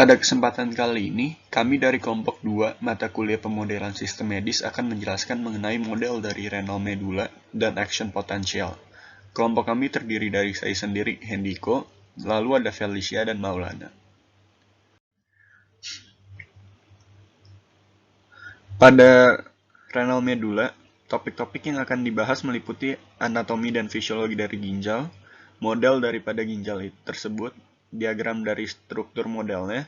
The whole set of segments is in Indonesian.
Pada kesempatan kali ini, kami dari kelompok 2 mata kuliah pemodelan sistem medis akan menjelaskan mengenai model dari renal medula dan action potential. Kelompok kami terdiri dari saya sendiri, Hendiko, lalu ada Felicia dan Maulana. Pada renal medula, topik-topik yang akan dibahas meliputi anatomi dan fisiologi dari ginjal, model daripada ginjal tersebut, diagram dari struktur modelnya,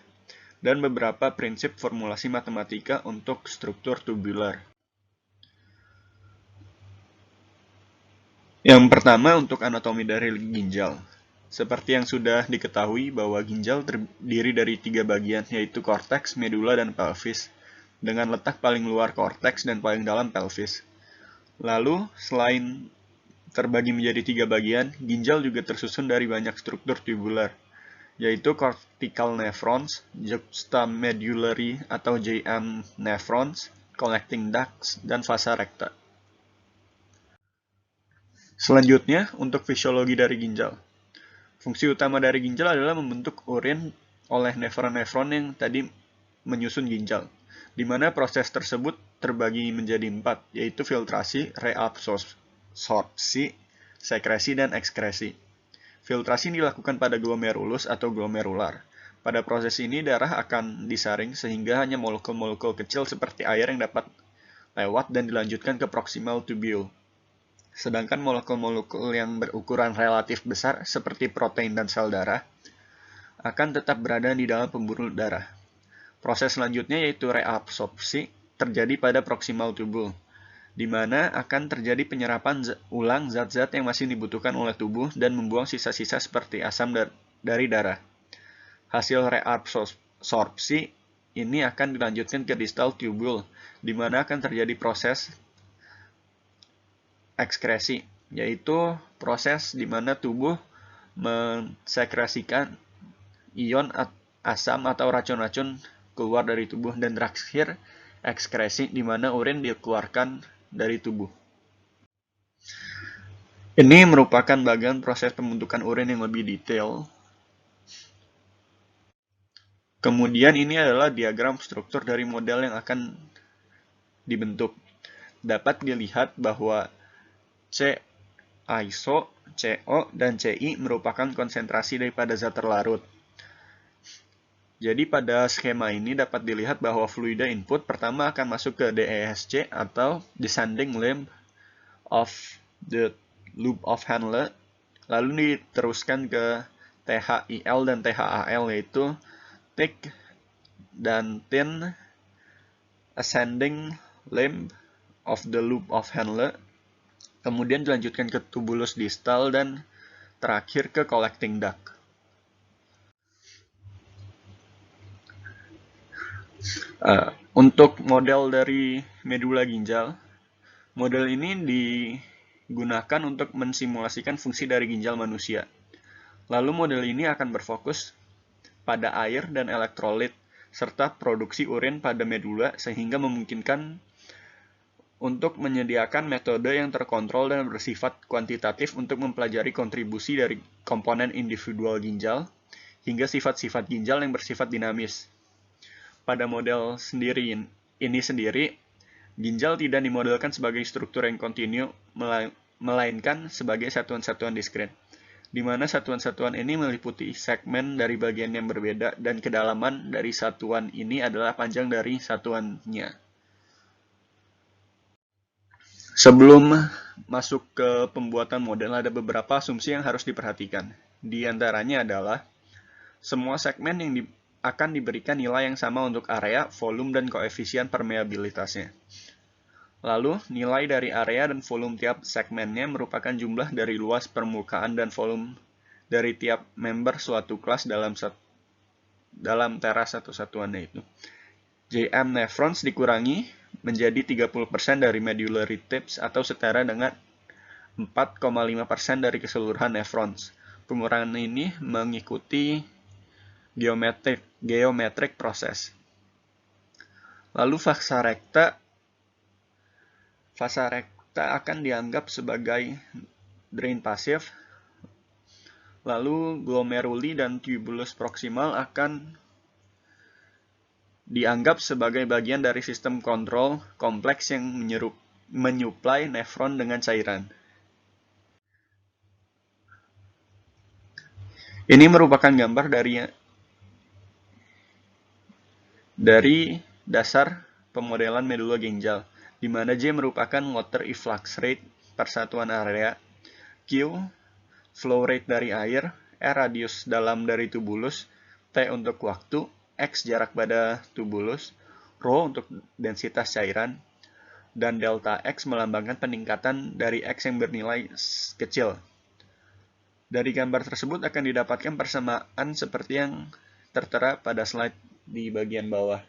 dan beberapa prinsip formulasi matematika untuk struktur tubular. Yang pertama untuk anatomi dari ginjal. Seperti yang sudah diketahui bahwa ginjal terdiri dari 3 bagian, yaitu korteks, medula, dan pelvis, dengan letak paling luar korteks dan paling dalam pelvis. Lalu, selain terbagi menjadi 3 bagian, ginjal juga tersusun dari banyak struktur tubular, yaitu cortical nephrons, juxtamedullary atau JM nephrons, collecting ducts, dan vasa recta. Selanjutnya, untuk fisiologi dari ginjal. Fungsi utama dari ginjal adalah membentuk urin oleh nefron-nefron yang tadi menyusun ginjal, di mana proses tersebut terbagi menjadi 4, yaitu filtrasi, reabsorpsi, sekresi, dan ekskresi. Filtrasi dilakukan pada glomerulus atau glomerular. Pada proses ini, darah akan disaring sehingga hanya molekul-molekul kecil seperti air yang dapat lewat dan dilanjutkan ke proximal tubule. Sedangkan molekul-molekul yang berukuran relatif besar seperti protein dan sel darah akan tetap berada di dalam pembuluh darah. Proses selanjutnya yaitu reabsorpsi terjadi pada proximal tubule, di mana akan terjadi penyerapan ulang zat-zat yang masih dibutuhkan oleh tubuh dan membuang sisa-sisa seperti asam dari darah. Hasil reabsorpsi ini akan dilanjutkan ke distal tubule, di mana akan terjadi proses ekskresi, yaitu proses di mana tubuh mensekresikan ion asam atau racun-racun keluar dari tubuh, dan terakhir ekskresi di mana urin dikeluarkan dari tubuh. Ini merupakan bagian proses pembentukan urin yang lebih detail. Kemudian ini adalah diagram struktur dari model yang akan dibentuk. Dapat dilihat bahwa C-iso, CO, dan CI merupakan konsentrasi daripada zat terlarut. Jadi pada skema ini dapat dilihat bahwa fluida input pertama akan masuk ke DESC atau descending limb of the loop of Henle, lalu diteruskan ke THIL dan THAL, yaitu thick dan thin ascending limb of the loop of Henle, kemudian dilanjutkan ke tubulus distal, dan terakhir ke collecting duct. Untuk model dari medula ginjal, model ini digunakan untuk mensimulasikan fungsi dari ginjal manusia. Lalu model ini akan berfokus pada air dan elektrolit, serta produksi urin pada medula, sehingga memungkinkan untuk menyediakan metode yang terkontrol dan bersifat kuantitatif untuk mempelajari kontribusi dari komponen individual ginjal, hingga sifat-sifat ginjal yang bersifat dinamis. Pada model ini sendiri, ginjal tidak dimodelkan sebagai struktur yang kontinu, melainkan sebagai satuan-satuan diskret, di mana satuan-satuan ini meliputi segmen dari bagian yang berbeda, dan kedalaman dari satuan ini adalah panjang dari satuannya. Sebelum masuk ke pembuatan model, ada beberapa asumsi yang harus diperhatikan. Di antaranya adalah semua segmen yang akan diberikan nilai yang sama untuk area, volume, dan koefisien permeabilitasnya. Lalu, nilai dari area dan volume tiap segmennya merupakan jumlah dari luas permukaan dan volume dari tiap member suatu kelas dalam teras satu-satuannya itu. JM nephrons dikurangi menjadi 30% dari medullary tips atau setara dengan 4,5% dari keseluruhan nephrons. Pengurangan ini mengikuti geometrik proses. Lalu fasa recta akan dianggap sebagai drain pasif. Lalu glomeruli dan tubulus proximal akan dianggap sebagai bagian dari sistem kontrol kompleks yang menyuplai nefron dengan cairan. Ini merupakan gambar dari dasar pemodelan medula ginjal, di mana J merupakan water efflux rate persatuan area, Q flow rate dari air, R radius dalam dari tubulus, T untuk waktu, X jarak pada tubulus, Rho untuk densitas cairan, dan delta X melambangkan peningkatan dari X yang bernilai kecil. Dari gambar tersebut akan didapatkan persamaan seperti yang tertera pada slide di bagian bawah.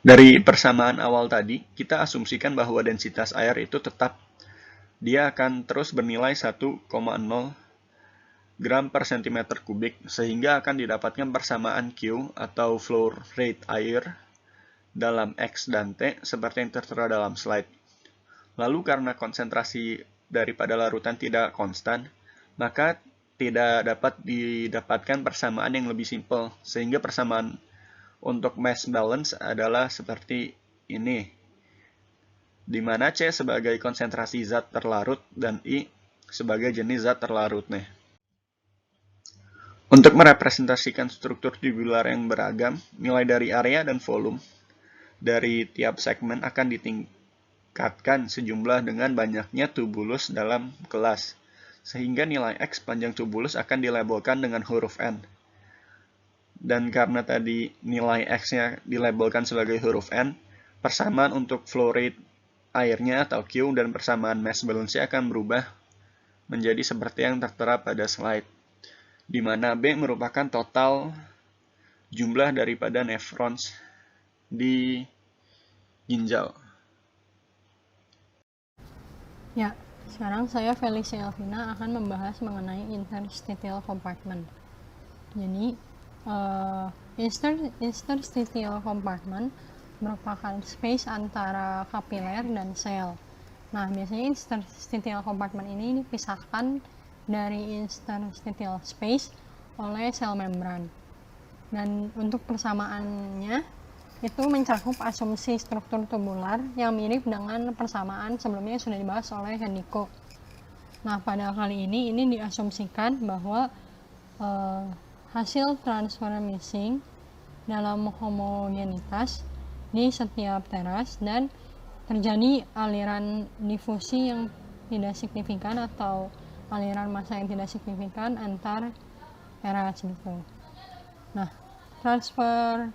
Dari persamaan awal tadi, kita asumsikan bahwa densitas air itu tetap. Dia akan terus bernilai 1,0 gram per cm kubik, sehingga akan didapatkan persamaan Q atau flow rate air dalam X dan T seperti yang tertera dalam slide. Lalu karena konsentrasi daripada larutan tidak konstan, maka tidak dapat didapatkan persamaan yang lebih simpel, sehingga persamaan untuk mass balance adalah seperti ini, di mana C sebagai konsentrasi zat terlarut dan I sebagai jenis zat terlarut. Untuk merepresentasikan struktur tubular yang beragam, nilai dari area dan volume dari tiap segmen akan ditingkatkan sejumlah dengan banyaknya tubulus dalam kelas, sehingga nilai X panjang tubulus akan dilabelkan dengan huruf N. Dan karena tadi nilai X-nya dilabelkan sebagai huruf N, persamaan untuk flow rate airnya atau Q dan persamaan mass balance akan berubah menjadi seperti yang tertera pada slide, di mana B merupakan total jumlah daripada nephrons di ginjal. Ya, sekarang saya Felicia Elvina akan membahas mengenai interstitial compartment. Jadi, interstitial compartment merupakan space antara kapiler dan sel. Nah, biasanya interstitial compartment ini dipisahkan dari interstitial space oleh sel membran. Dan untuk persamaannya itu mencakup asumsi struktur tubular yang mirip dengan persamaan sebelumnya yang sudah dibahas oleh Hendiko. Nah, pada kali ini diasumsikan bahwa hasil transfer missing dalam homogenitas di setiap teras dan terjadi aliran difusi yang tidak signifikan atau aliran massa yang tidak signifikan antar teras gitu. Nah, transfer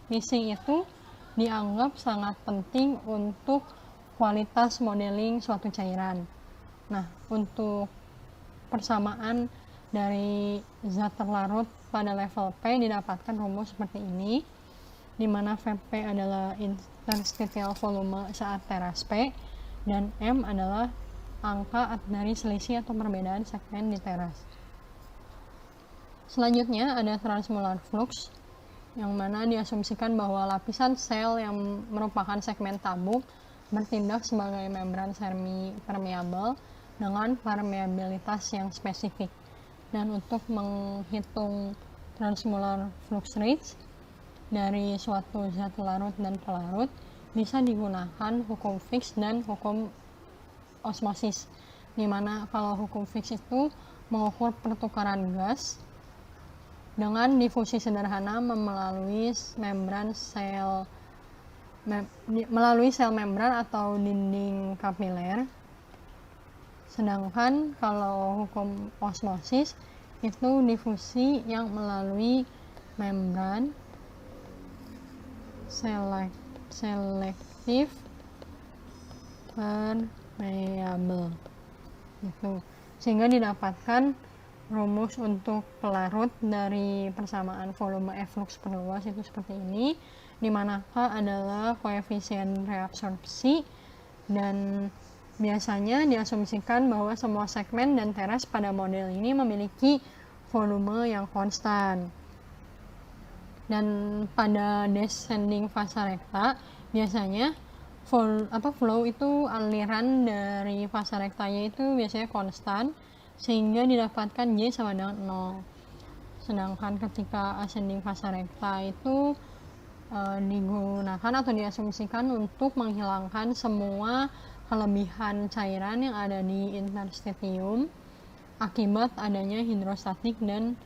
missing itu dianggap sangat penting untuk kualitas modeling suatu cairan. Nah, untuk persamaan dari zat terlarut pada level P didapatkan rumus seperti ini, di mana Vp adalah interstitial volume saat teras P dan M adalah angka dari selisih atau perbedaan segmen di teras. Selanjutnya ada transmolar flux, yang mana diasumsikan bahwa lapisan sel yang merupakan segmen tabung bertindak sebagai membran semi permeabel dengan permeabilitas yang spesifik. Dan untuk menghitung transmolar flux rates dari suatu zat larut dan pelarut bisa digunakan hukum Fick dan hukum osmosis, di mana kalau hukum Fick itu mengukur pertukaran gas dengan difusi sederhana melalui sel membran atau dinding kapiler. Sedangkan kalau hukum osmosis itu difusi yang melalui membran selektif permeabel gitu. Sehingga didapatkan rumus untuk pelarut dari persamaan volume efflux perluas itu seperti ini, di mana K adalah koefisien reabsorpsi, dan biasanya diasumsikan bahwa semua segmen dan teras pada model ini memiliki volume yang konstan. Dan pada descending fasa rekta biasanya flow itu aliran dari fasa rektanya itu biasanya konstan, sehingga didapatkan J sama dengan 0. Sedangkan ketika ascending fasa recta itu digunakan atau diasumsikan untuk menghilangkan semua kelebihan cairan yang ada di interstitium akibat adanya hidrostatik dan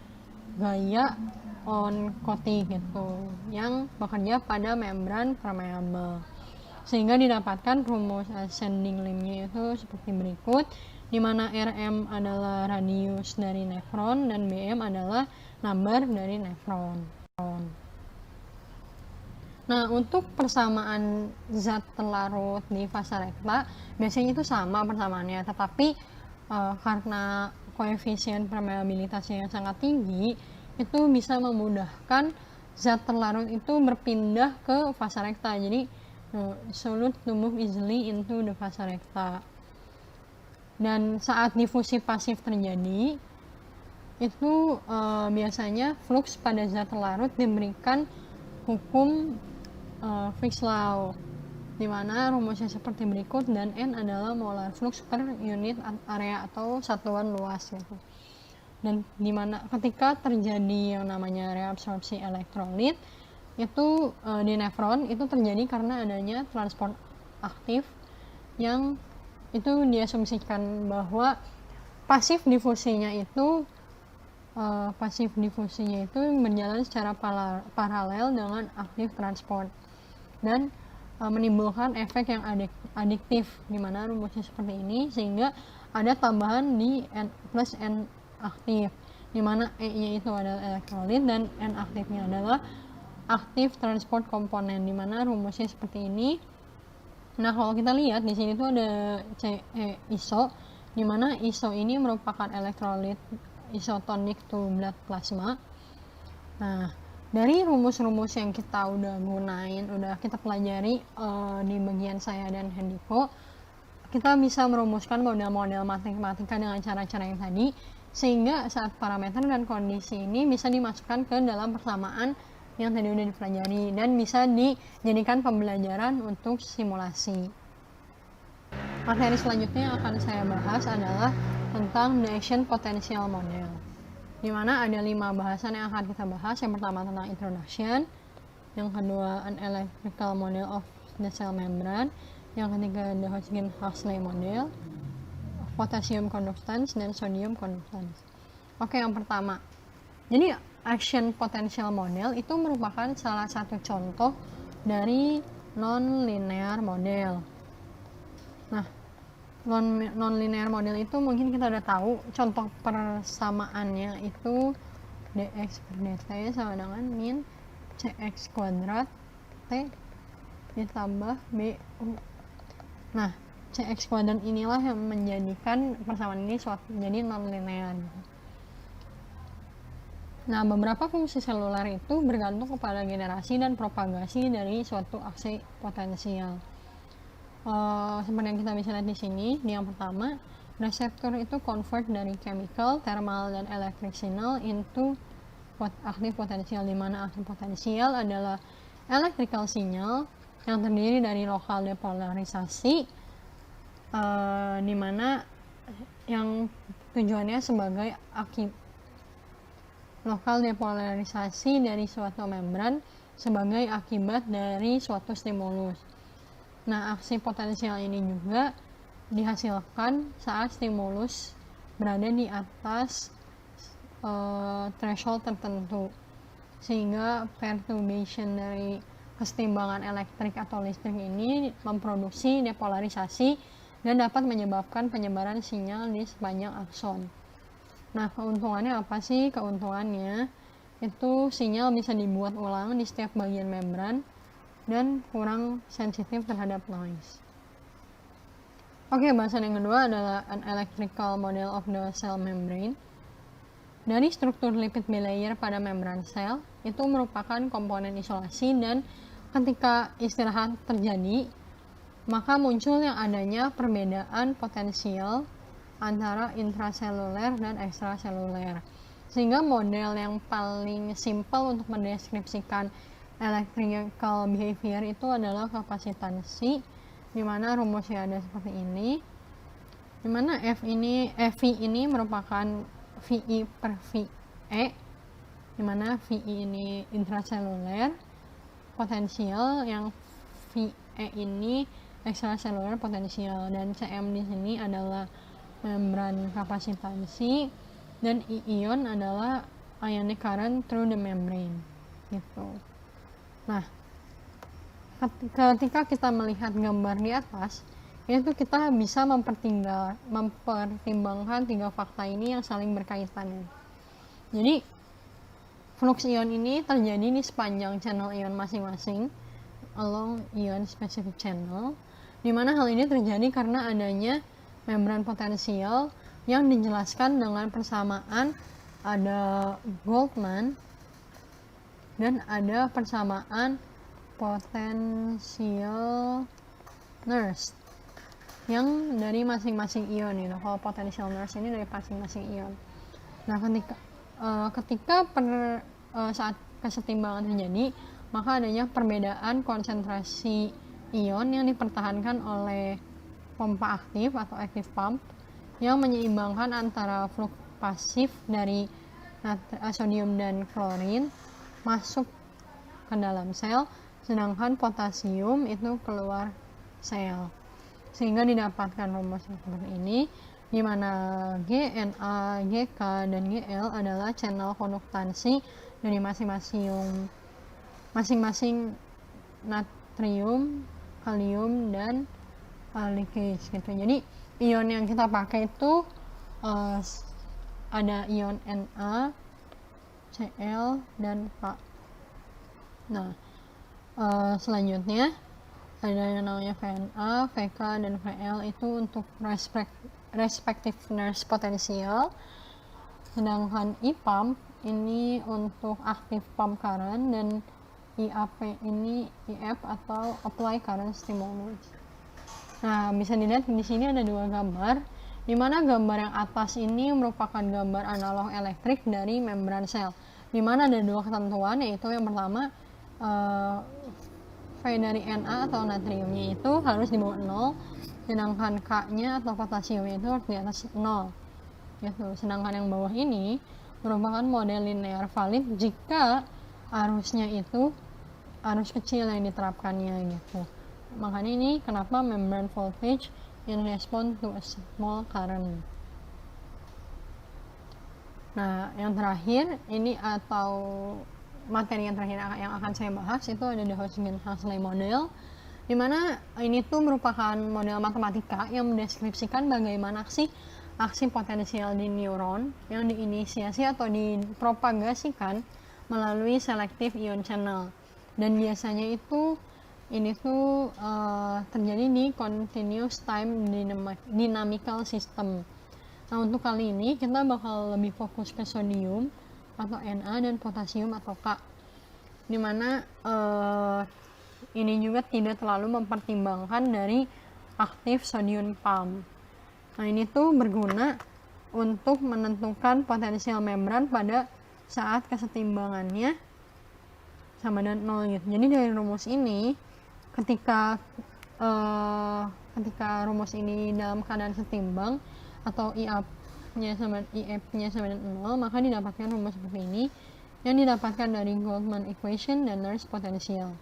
gaya oncotic gitu yang bekerja pada membran permeable, sehingga didapatkan rumus ascending limb-nya itu seperti berikut, di mana Rm adalah radius dari nefron dan Bm adalah number dari nefron. Nah, untuk persamaan zat terlarut di fasa rekta biasanya itu sama persamaannya, tetapi karena koefisien permeabilitasnya yang sangat tinggi, itu bisa memudahkan zat terlarut itu berpindah ke fasa rekta. Jadi solute to move easily into the fasa rekta. Dan saat difusi pasif terjadi, itu biasanya flux pada zat terlarut diberikan hukum Fick's law, di mana rumusnya seperti berikut, dan N adalah molar flux per unit area atau satuan luas gitu. Dan dimana ketika terjadi yang namanya reabsorpsi elektrolit itu di nefron itu terjadi karena adanya transport aktif yang itu diasumsikan bahwa pasif difusinya itu berjalan secara paralel dengan aktif transport dan menimbulkan efek yang adiktif, di mana rumusnya seperti ini, sehingga ada tambahan di N plus N aktif, di mana E-nya itu adalah elektrolit dan N aktifnya adalah aktif transport komponen, di mana rumusnya seperti ini. Nah, kalau kita lihat di sini tuh ada iso, di mana iso ini merupakan elektrolit isotonic to blood plasma. Nah, dari rumus-rumus yang kita udah kita pelajari di bagian saya dan Hendiko, kita bisa merumuskan model-model matematika dengan cara-cara yang tadi, sehingga saat parameter dan kondisi ini bisa dimasukkan ke dalam persamaan yang tadi udah dipelajari dan bisa dijadikan pembelajaran untuk simulasi. Materi selanjutnya yang akan saya bahas adalah tentang the action potential model, di mana ada 5 bahasan yang akan kita bahas. Yang pertama tentang introduction, yang kedua an electrical model of the cell membrane, yang ketiga the Hodgkin-Huxley model, potassium conductance, dan sodium conductance. Oke, yang pertama, jadi action potential model itu merupakan salah satu contoh dari non-linear model. Nah, non-linear model itu mungkin kita udah tahu contoh persamaannya itu dx per dt sama dengan min cx kuadrat t ditambah bu. Nah, cx kuadrat inilah yang menjadikan persamaan ini jadi non-linear. Nah, beberapa fungsi seluler itu bergantung kepada generasi dan propagasi dari suatu aksi potensial. Seperti yang kita bisa lihat di sini, yang pertama, reseptor itu convert dari chemical, thermal, dan electric signal into aktif potensial, di mana aktif potensial adalah electrical signal yang terdiri dari lokal depolarisasi, di mana yang tujuannya sebagai lokal depolarisasi dari suatu membran sebagai akibat dari suatu stimulus. Nah, aksi potensial ini juga dihasilkan saat stimulus berada di atas threshold tertentu, sehingga perturbation dari kesetimbangan elektrik atau listrik ini memproduksi depolarisasi dan dapat menyebabkan penyebaran sinyal di sepanjang akson. Nah, keuntungannya apa sih? Keuntungannya itu sinyal bisa dibuat ulang di setiap bagian membran dan kurang sensitif terhadap noise. Oke, bahasan yang kedua adalah an electrical model of the cell membrane. Dari struktur lipid bilayer pada membran sel, itu merupakan komponen isolasi, dan ketika istirahat terjadi, maka muncul yang adanya perbedaan potensial antara intraseluler dan ekstraseluler. Sehingga model yang paling simpel untuk mendeskripsikan electrical behavior itu adalah kapasitansi, di mana rumusnya ada seperti ini, di mana V ini merupakan VI per VE, dimana VI ini intraseluler potensial, yang VE ini ekstraseluler potensial, dan CM di sini adalah membran kapasitansi, dan ion adalah ionic current through the membrane gitu. Nah, ketika kita melihat gambar di atas, itu kita bisa mempertimbangkan 3 fakta ini yang saling berkaitan. Jadi flux ion ini terjadi di sepanjang channel ion masing-masing along ion specific channel, di mana hal ini terjadi karena adanya membran potensial yang dijelaskan dengan persamaan ada Goldman dan ada persamaan potensial nurse yang dari masing-masing ion gitu. Kalau potential nurse ini dari masing-masing ion. Nah, ketika saat kesetimbangan terjadi, maka adanya perbedaan konsentrasi ion yang dipertahankan oleh pompa aktif atau active pump yang menyeimbangkan antara flux pasif dari sodium dan klorin masuk ke dalam sel, sedangkan potasium itu keluar sel, sehingga didapatkan rumus seperti ini, di mana GNA, GK, dan GL adalah channel konduktansi dari masing-masing natrium, kalium, dan leakage gitu. Jadi ion yang kita pakai itu ada ion Na, Cl, dan K. Nah, selanjutnya ada yang namanya VNA, VK, dan VL itu untuk respective nurse potential, sedangkan IPAMP ini untuk active pump current, dan IAP ini IF atau apply current stimulus. Nah, bisa dilihat di sini ada 2 gambar, di mana gambar yang atas ini merupakan gambar analog elektrik dari membran sel, di mana ada 2 ketentuan, yaitu yang pertama V dari Na atau natriumnya itu harus di bawah 0, sedangkan K-nya atau potasiumnya itu harus di atas 0 gitu. Sedangkan yang bawah ini merupakan model linear valid jika arusnya itu arus kecil yang diterapkannya gitu. Makanya ini kenapa membrane voltage in response to a small current. Nah, yang terakhir ini atau materi yang terakhir yang akan saya bahas itu ada the Huxley model, di mana ini tuh merupakan model matematika yang mendeskripsikan bagaimana aksi potensial di neuron yang diinisiasi atau dipropagasikan melalui selective ion channel, dan biasanya itu ini tuh terjadi di continuous time dynamical system. Nah, untuk kali ini kita bakal lebih fokus ke sodium atau Na dan potasium atau K, dimana ini juga tidak terlalu mempertimbangkan dari aktif sodium pump. Nah, ini tuh berguna untuk menentukan potensial membran pada saat kesetimbangannya sama dengan 0 gitu. Jadi dari rumus ini ketika rumus ini dalam keadaan setimbang atau IF-nya sama dengan 0, maka didapatkan rumus seperti ini yang didapatkan dari Goldman equation dan Nernst potential.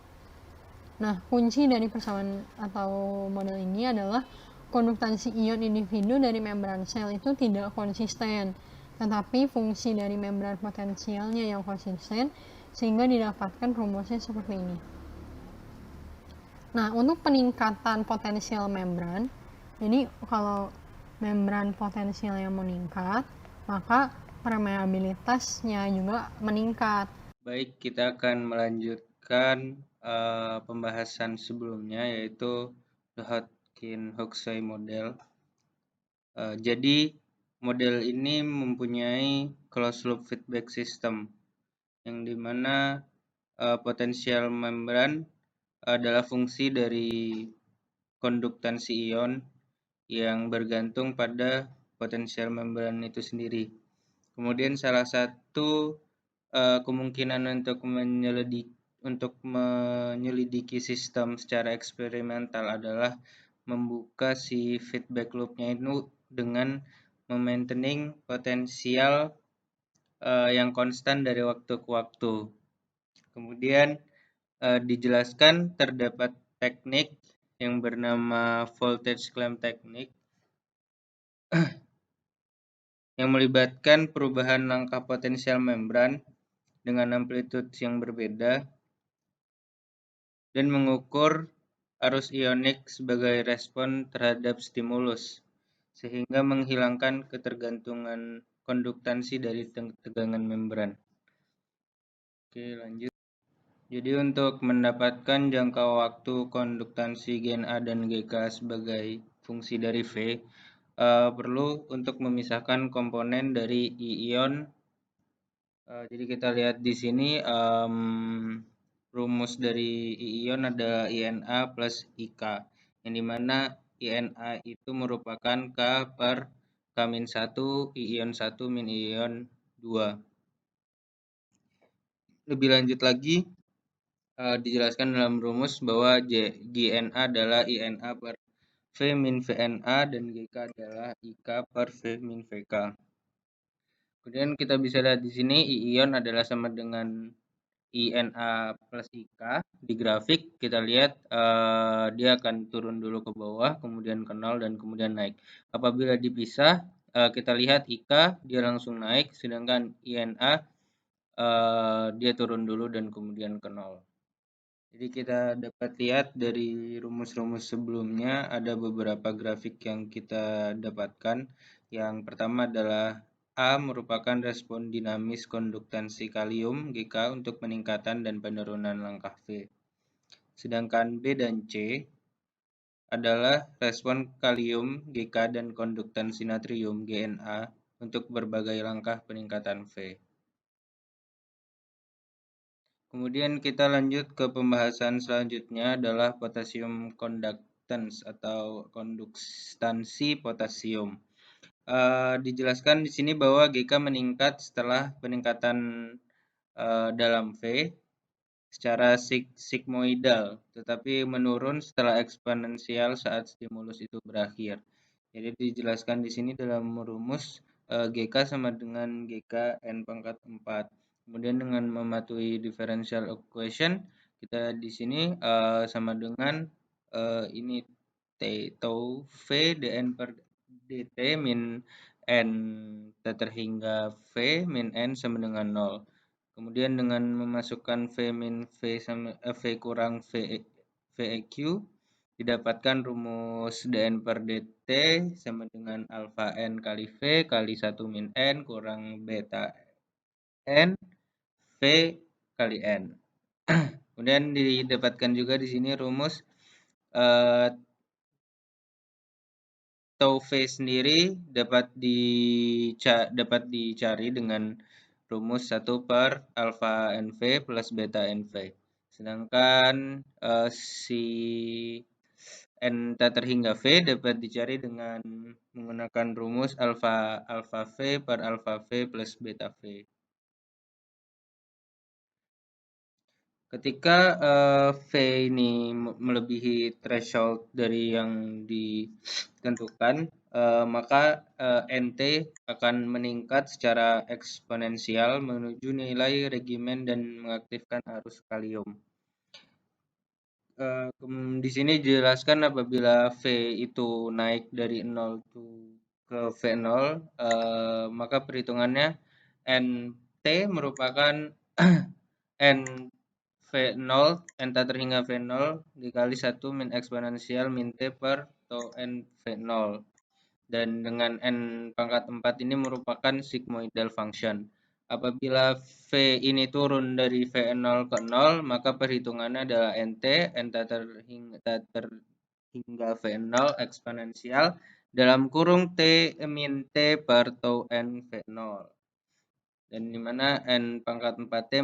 Nah, kunci dari persamaan atau model ini adalah konduktansi ion individu dari membran sel itu tidak konsisten, tetapi fungsi dari membran potensialnya yang konsisten, sehingga didapatkan rumusnya seperti ini. Nah, untuk peningkatan potensial membran, jadi kalau membran potensial yang meningkat, maka permeabilitasnya juga meningkat. Baik, kita akan melanjutkan pembahasan sebelumnya, yaitu the Huxley model. Jadi model ini mempunyai closed loop feedback system, yang dimana potensial membran adalah fungsi dari konduktansi ion yang bergantung pada potensial membran itu sendiri. Kemudian salah satu kemungkinan untuk menyelidiki sistem secara eksperimental adalah membuka si feedback loop-nya itu dengan memaintain potensial yang konstan dari waktu ke waktu. Kemudian dijelaskan terdapat teknik yang bernama voltage clamp technique yang melibatkan perubahan langkah potensial membran dengan amplitude yang berbeda dan mengukur arus ionik sebagai respon terhadap stimulus, sehingga menghilangkan ketergantungan konduktansi dari tegangan membran. Oke, lanjut. Jadi untuk mendapatkan jangka waktu konduktansi gen A dan GK sebagai fungsi dari V, perlu untuk memisahkan komponen dari ion. Jadi kita lihat di sini rumus dari ion ada INA plus IK, yang dimana INA itu merupakan K per K-1, ion 1 min ion 2. Lebih lanjut lagi, dijelaskan dalam rumus bahwa GNA adalah INA per V min VNA dan GK adalah IK per V min VK. Kemudian kita bisa lihat di sini ion adalah sama dengan INA plus IK. Di grafik kita lihat dia akan turun dulu ke bawah, kemudian ke 0 dan kemudian naik. Apabila dipisah, kita lihat IK dia langsung naik, sedangkan INA dia turun dulu dan kemudian ke 0. Jadi kita dapat lihat dari rumus-rumus sebelumnya ada beberapa grafik yang kita dapatkan. Yang pertama adalah A merupakan respon dinamis konduktansi kalium GK untuk peningkatan dan penurunan langkah V. Sedangkan B dan C adalah respon kalium GK dan konduktansi natrium GNA untuk berbagai langkah peningkatan V. Kemudian kita lanjut ke pembahasan selanjutnya adalah potassium conductance atau konduktansi potasium. Dijelaskan di sini bahwa GK meningkat setelah peningkatan dalam V secara sigmoidal, tetapi menurun setelah eksponensial saat stimulus itu berakhir. Jadi dijelaskan di sini dalam rumus GK sama dengan GK N pangkat 4. Kemudian dengan mematuhi differential equation, kita di sini sama dengan ini tau V dN per dt min N terhingga V min N sama dengan 0. Kemudian dengan memasukkan V min V sama V kurang VEQ, didapatkan rumus dN per dt sama dengan alpha N kali V kali 1 min N kurang beta N V kali N. Kemudian didapatkan juga di sini rumus tau V sendiri dapat dicari dengan rumus 1 per alpha NV plus beta NV. Sedangkan si N terhingga V dapat dicari dengan menggunakan rumus alpha V per alpha V plus beta V. Ketika V ini melebihi threshold dari yang ditentukan, maka NT akan meningkat secara eksponensial menuju nilai regimen dan mengaktifkan arus kalium. Di sini dijelaskan apabila V itu naik dari 0 ke V0, maka perhitungannya NT merupakan N V0, N terhingga V0 dikali 1 min eksponensial min T per tau N V0. Dan dengan N pangkat 4 ini merupakan sigmoidal function. Apabila V ini turun dari V0 ke 0, maka perhitungannya adalah NT, N terhingga V0 eksponensial dalam kurung T min T per tau N V0. Dan di mana N pangkat 4T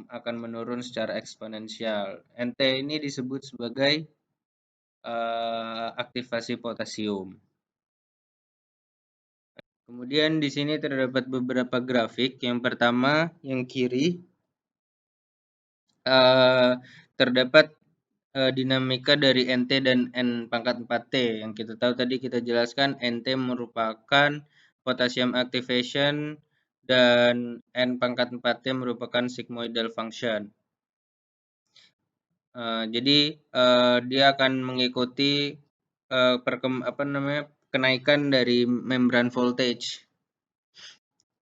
akan menurun secara eksponensial. NT ini disebut sebagai aktivasi potasium. Kemudian di sini terdapat beberapa grafik. Yang pertama, yang kiri, terdapat dinamika dari NT dan N pangkat 4T. Yang kita tahu tadi kita jelaskan NT merupakan potassium activation dan n pangkat 4-nya merupakan sigmoidal function. Jadi dia akan mengikuti kenaikan dari membran voltage.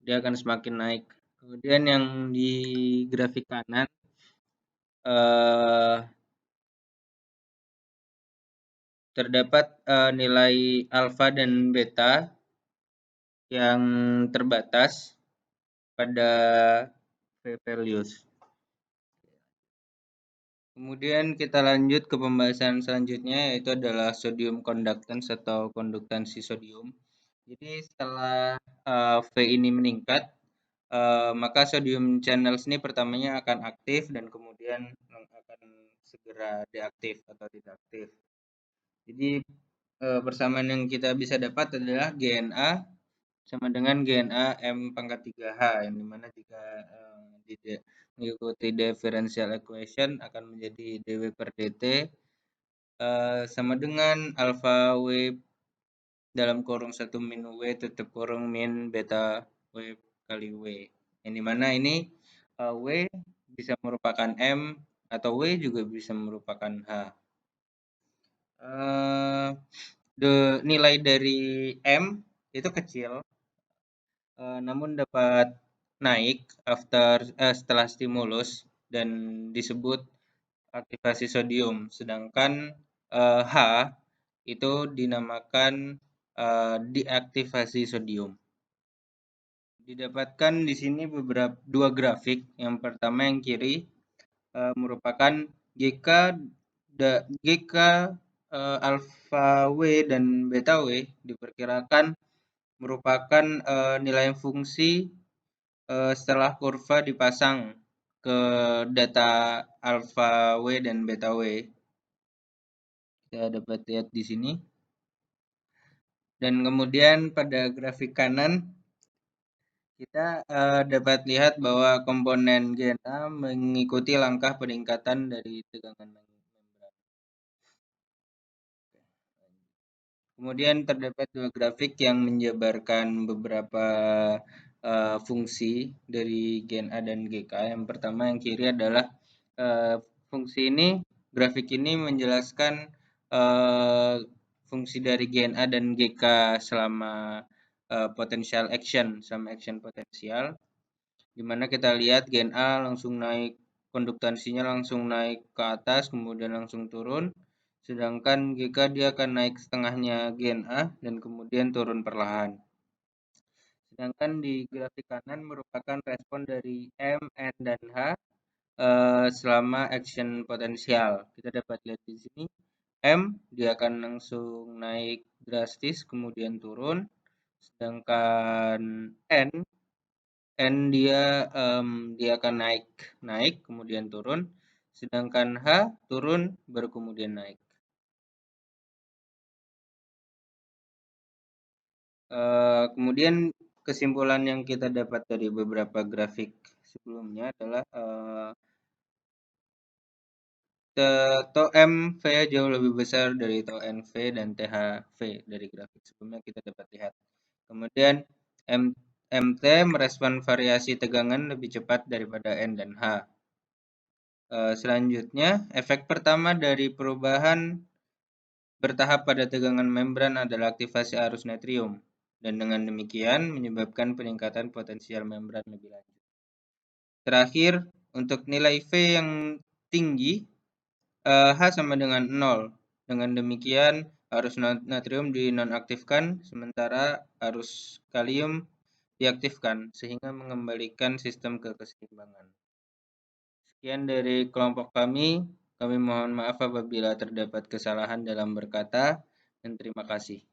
Dia akan semakin naik. Kemudian yang di grafik kanan terdapat nilai alfa dan beta yang terbatas pada values. Kemudian kita lanjut ke pembahasan selanjutnya, yaitu adalah sodium conductance atau konduktansi sodium. Jadi setelah V ini meningkat, maka sodium channels ini pertamanya akan aktif dan kemudian akan segera deaktif atau tidak aktif. Jadi persamaan yang kita bisa dapat adalah GNA sama dengan GNA M pangkat 3H, yang dimana jika mengikuti differential equation akan menjadi dW per dt sama dengan alpha W dalam kurung 1 min W tutup kurung min beta W kali W, yang dimana ini W bisa merupakan M atau W juga bisa merupakan H. Nilai dari M itu kecil, namun dapat naik setelah stimulus dan disebut aktivasi sodium, sedangkan H itu dinamakan deaktivasi sodium. Didapatkan di sini dua grafik. Yang pertama yang kiri merupakan GK alpha W dan beta W diperkirakan merupakan nilai fungsi setelah kurva dipasang ke data alpha W dan beta W. Kita dapat lihat di sini. Dan kemudian pada grafik kanan kita dapat lihat bahwa komponen GNA mengikuti langkah peningkatan dari tegangan membran. Kemudian terdapat dua grafik yang menjabarkan beberapa fungsi dari GNA dan GK. Yang pertama yang kiri adalah fungsi ini, grafik ini menjelaskan fungsi dari GNA dan GK selama potential action sama action potensial, dimana kita lihat GNA langsung naik, konduktansinya langsung naik ke atas kemudian langsung turun, sedangkan GK dia akan naik setengahnya GNA dan kemudian turun perlahan. Sedangkan di grafik kanan merupakan respon dari M, N, dan H selama action potensial. Kita dapat lihat di sini M dia akan langsung naik drastis kemudian turun, sedangkan N dia akan naik kemudian turun, sedangkan H turun baru kemudian naik. Kemudian kesimpulan yang kita dapat dari beberapa grafik sebelumnya adalah tau MV jauh lebih besar dari tau NV dan THV dari grafik sebelumnya kita dapat lihat. Kemudian MT merespon variasi tegangan lebih cepat daripada N dan H. Selanjutnya, efek pertama dari perubahan bertahap pada tegangan membran adalah aktivasi arus natrium, dan dengan demikian menyebabkan peningkatan potensial membran lebih lanjut. Terakhir, untuk nilai V yang tinggi, H sama dengan 0. Dengan demikian, arus natrium dinonaktifkan, sementara arus kalium diaktifkan, sehingga mengembalikan sistem ke keseimbangan. Sekian dari kelompok kami. Kami mohon maaf apabila terdapat kesalahan dalam berkata, dan terima kasih.